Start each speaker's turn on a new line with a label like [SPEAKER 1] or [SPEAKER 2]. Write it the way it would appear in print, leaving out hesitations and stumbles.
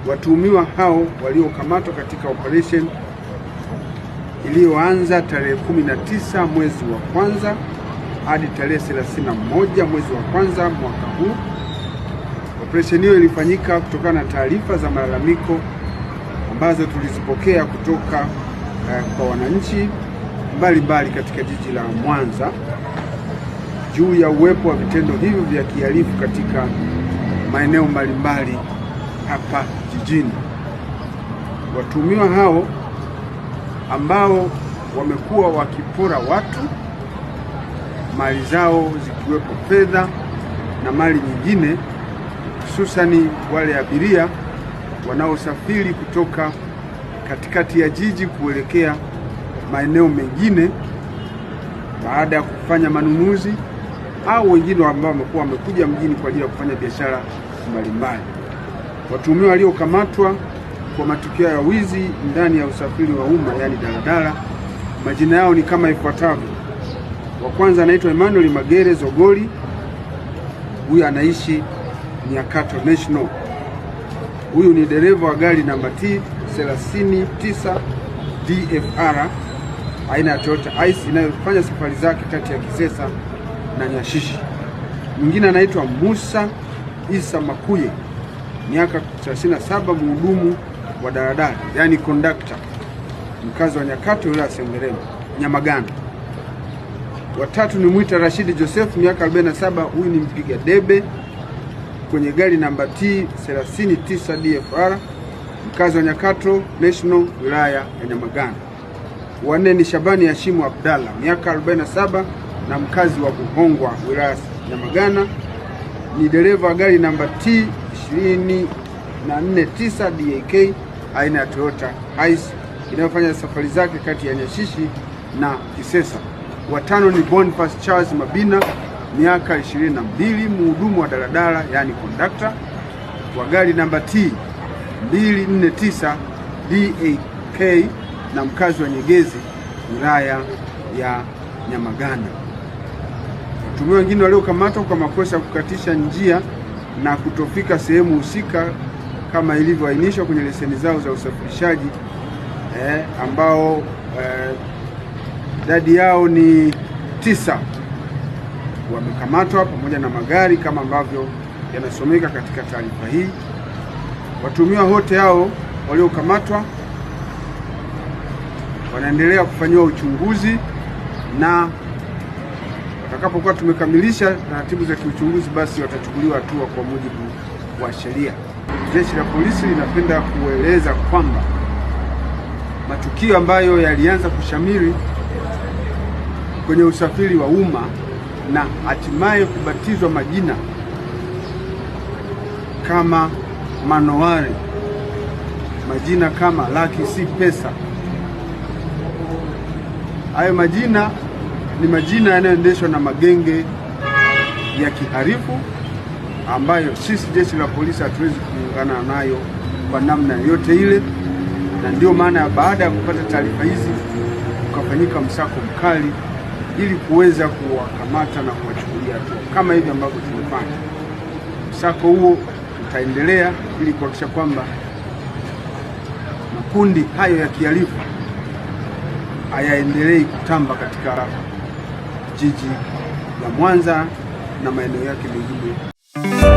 [SPEAKER 1] Watuhumiwa hao waliokamatwa katika operation iliyoanza tarehe 19 mwezi wa kwanza hadi tarehe 31 mwezi wa kwanza mwaka huu. Operation hiyo ilifanyika kutokana na taarifa za malalamiko ambazo tulizipokea kutoka kwa wananchi mbalimbali katika jiji la Mwanza juu ya uwepo wa vitendo hivyo vya kihalifu katika maeneo mbalimbali hapa jijini. Watuhumiwa hao ambao wamekuwa wakipora watu mali zao zikiwepo fedha na mali nyingine, hususani wale abiria wanaosafiri kutoka katikati ya jiji kuelekea maeneo mengine baada ya kufanya manunuzi, au wengine ambao wamekuwa wamekuja mjini kwa ajili ya kufanya biashara mbalimbali. Watuhumiwa waliokamatwa kwa matukio ya wizi ndani ya usafiri wa umma, yani daladala, majina yao ni kama ifuatavyo. Wa kwanza anaitwa Emmanuel Magere Zogoli, huyu anaishi Nyakato National. Huyu ni dereva wa gari namba T 39 DFR aina ya Toyota Ice inayofanya safari zake kati ya Kisesa na Nyashishi. Mwingine anaitwa Musa Isa Makuye, miaka 37, mhudumu wa daladala, yani conductor, mkazi wa Nyakato, wilaya ya Sengerema, Nyamagana. Watatu ni Mwita Rashidi Joseph, miaka 47, huyu ni mpiga debe kwenye gari namba T 39 DFR, mkazi wa Nyakato National, wilaya ya Nyamagana. Wanne ni Shabani Hashimu Abdalla, miaka 47, na mkazi wa Buhongwa, wilaya ya Nyamagana, ni dereva wa gari namba T 249 DAK aina ya Toyota Hiace inayofanya safari zake kati ya Nyashishi na Kisesa. Watano ni Boniface Charles Mabina, miaka 22, mhudumu wa daladala, yani conductor, wa gari namba T 249 DAK na mkazi wa Nyegezi, wilaya ya Nyamagana. Watuhumiwa wengine waliokamatwa kwa makosa ya kukatisha njia na kutofika sehemu husika kama ilivyoainishwa kwenye leseni zao za usafirishaji, ambao idadi yao ni 9, wamekamatwa pamoja na magari kama ambavyo yanasomeka katika taarifa hii. Watuhumiwa wote hao waliokamatwa wanaendelea kufanyiwa uchunguzi, na watakapokuwa tumekamilisha taratibu za kiuchunguzi, basi watachukuliwa hatua kwa mujibu wa sheria. Jeshi la polisi linapenda kueleza kwamba matukio ambayo yalianza kushamiri kwenye usafiri wa umma na hatimaye kubatizwa majina kama manowari, majina kama laki si pesa, hayo majina ni majina yanayoendeshwa na magenge ya kihalifu ambayo sisi jeshi la polisi hatuwezi kuungana nayo kwa namna yoyote ile, na ndio maana baada ya kupata taarifa hizi ukafanyika msako mkali ili kuweza kuwakamata na kuwachukulia hatua kama hivi ambavyo tumefanya. Msako huo utaendelea ili kuhakikisha kwamba makundi hayo ya kihalifu hayaendelei kutamba katika jiji la Mwanza na maeneo yake mengine.